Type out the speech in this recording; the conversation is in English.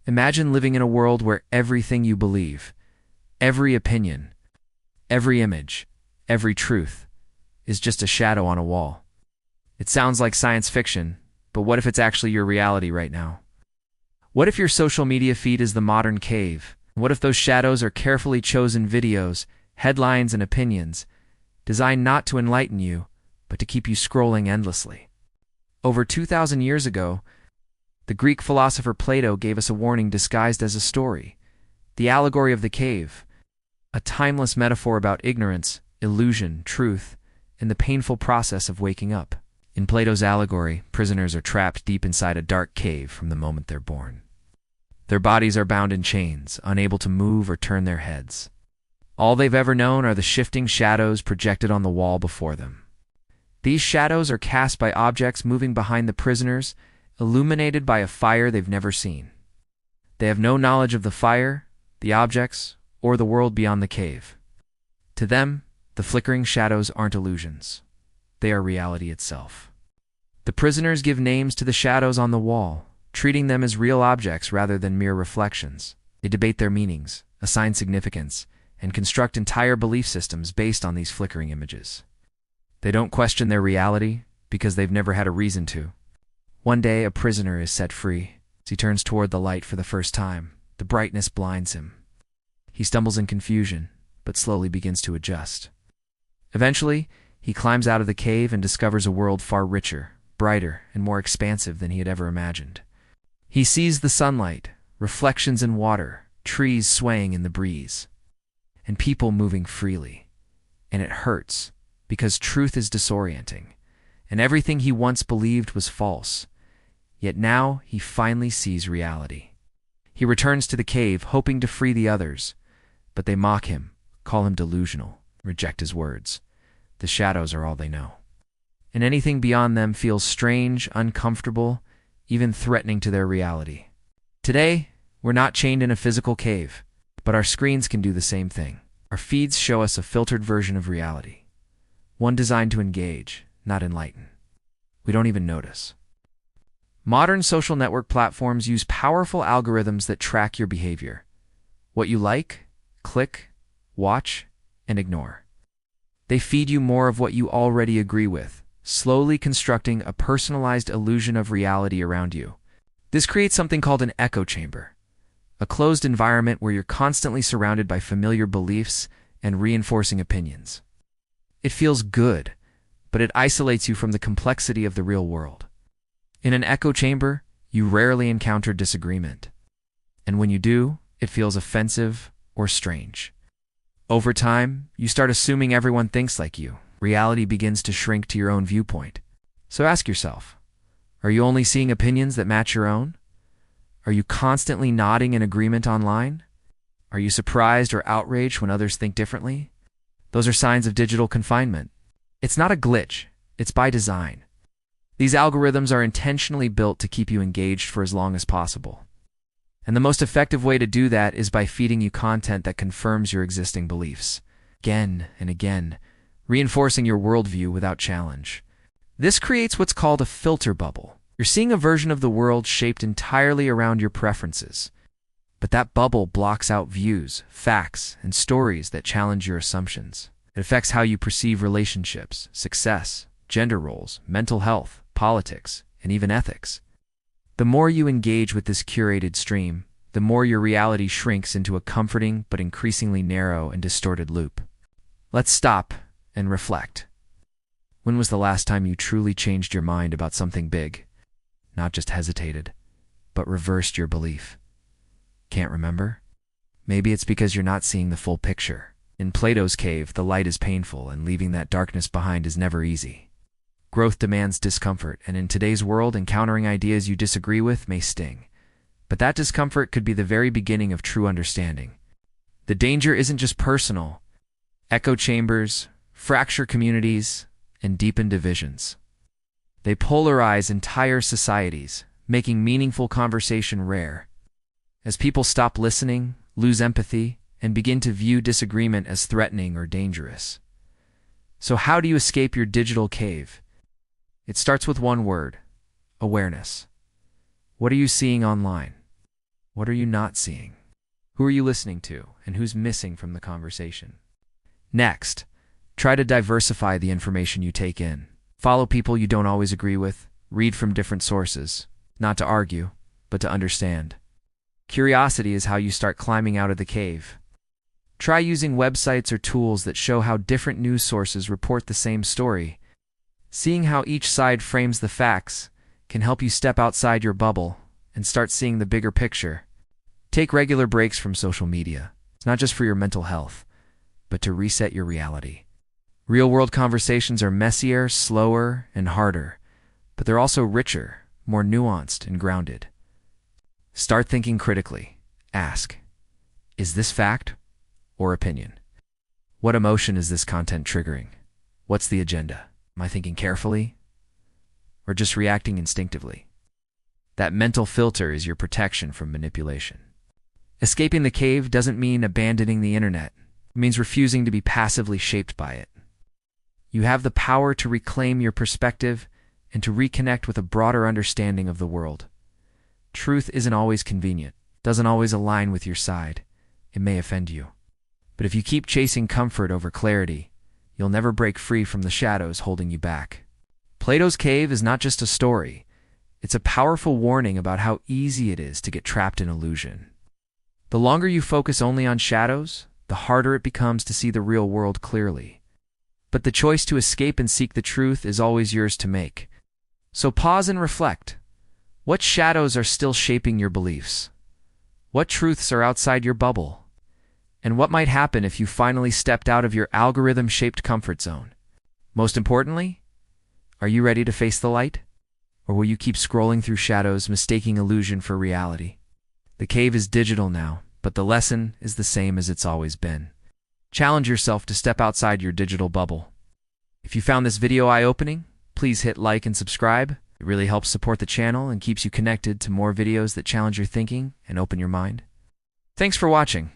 Imagine living in a world where everything you believe, every opinion, every image, every truth, is just a shadow on a wall. It sounds like science fiction, but what if it's actually your reality right now? What if your social media feed is the modern cave? What if those shadows are carefully chosen videos, headlines, and opinions, designed not to enlighten you, but to keep you scrolling endlessly? Over 2,000 years ago, the Greek philosopher Plato gave us a warning disguised as a story, the allegory of the cave, a timeless metaphor about ignorance, illusion, truth, and the painful process of waking up. In Plato's allegory, prisoners are trapped deep inside a dark cave from the moment they're born. Their bodies are bound in chains, unable to move or turn their heads. All they've ever known are the shifting shadows projected on the wall before them. These shadows are cast by objects moving behind the prisoners, illuminated by a fire they've never seen. They have no knowledge of the fire, the objects, or the world beyond the cave. To them, the flickering shadows aren't illusions. They are reality itself. The prisoners give names to the shadows on the wall, treating them as real objects rather than mere reflections. They debate their meanings, assign significance, and construct entire belief systems based on these flickering images. They don't question their reality because they've never had a reason to. One day, a prisoner is set free. As he turns toward the light for the first time, the brightness blinds him. He stumbles in confusion, but slowly begins to adjust. Eventually, he climbs out of the cave and discovers a world far richer, brighter, and more expansive than he had ever imagined. He sees the sunlight, reflections in water, trees swaying in the breeze, and people moving freely. And it hurts, because truth is disorienting, and everything he once believed was false. Yet now he finally sees reality. He returns to the cave, hoping to free the others, but they mock him, call him delusional, reject his words. The shadows are all they know. And anything beyond them feels strange, uncomfortable, even threatening to their reality. Today, we're not chained in a physical cave, but our screens can do the same thing. Our feeds show us a filtered version of reality, one designed to engage, not enlighten. We don't even notice. Modern social network platforms use powerful algorithms that track your behavior. What you like, click, watch, and ignore. They feed you more of what you already agree with, slowly constructing a personalized illusion of reality around you. This creates something called an echo chamber, a closed environment where you're constantly surrounded by familiar beliefs and reinforcing opinions. It feels good, but it isolates you from the complexity of the real world. In an echo chamber, you rarely encounter disagreement. And when you do, it feels offensive or strange. Over time, you start assuming everyone thinks like you. Reality begins to shrink to your own viewpoint. So ask yourself, are you only seeing opinions that match your own? Are you constantly nodding in agreement online? Are you surprised or outraged when others think differently? Those are signs of digital confinement. It's not a glitch, it's by design. These algorithms are intentionally built to keep you engaged for as long as possible. And the most effective way to do that is by feeding you content that confirms your existing beliefs, again and again, reinforcing your worldview without challenge. This creates what's called a filter bubble. You're seeing a version of the world shaped entirely around your preferences. But that bubble blocks out views, facts, and stories that challenge your assumptions. It affects how you perceive relationships, success, gender roles, mental health, politics, and even ethics. The more you engage with this curated stream, the more your reality shrinks into a comforting but increasingly narrow and distorted loop. Let's stop and reflect. When was the last time you truly changed your mind about something big? Not just hesitated, but reversed your belief. Can't remember? Maybe it's because you're not seeing the full picture. In Plato's cave, the light is painful, and leaving that darkness behind is never easy. Growth demands discomfort, and in today's world, encountering ideas you disagree with may sting. But that discomfort could be the very beginning of true understanding. The danger isn't just personal. Echo chambers fracture communities and deepen divisions. They polarize entire societies, making meaningful conversation rare. As people stop listening, lose empathy, and begin to view disagreement as threatening or dangerous. So how do you escape your digital cave? It starts with one word: awareness. What are you seeing online? What are you not seeing? Who are you listening to, and who's missing from the conversation? Next, try to diversify the information you take in. Follow people you don't always agree with. Read from different sources, not to argue, but to understand. Curiosity is how you start climbing out of the cave. Try using websites or tools that show how different news sources report the same story. Seeing how each side frames the facts can help you step outside your bubble and start seeing the bigger picture. Take regular breaks from social media. It's not just for your mental health, but to reset your reality. Real-world conversations are messier, slower, and harder, but they're also richer, more nuanced, and grounded. Start thinking critically. Ask, is this fact or opinion? What emotion is this content triggering? What's the agenda? Am I thinking carefully or just reacting instinctively? That mental filter is your protection from manipulation. Escaping the cave doesn't mean abandoning the internet. It means refusing to be passively shaped by it. You have the power to reclaim your perspective and to reconnect with a broader understanding of the world. Truth isn't always convenient, doesn't always align with your side. It may offend you. But if you keep chasing comfort over clarity, you'll never break free from the shadows holding you back. Plato's cave is not just a story. It's a powerful warning about how easy it is to get trapped in illusion. The longer you focus only on shadows, the harder it becomes to see the real world clearly. But the choice to escape and seek the truth is always yours to make. So pause and reflect. What shadows are still shaping your beliefs? What truths are outside your bubble? And what might happen if you finally stepped out of your algorithm-shaped comfort zone? Most importantly, are you ready to face the light? Or will you keep scrolling through shadows, mistaking illusion for reality? The cave is digital now, but the lesson is the same as it's always been. Challenge yourself to step outside your digital bubble. If you found this video eye-opening, please hit like and subscribe. It really helps support the channel and keeps you connected to more videos that challenge your thinking and open your mind. Thanks for watching.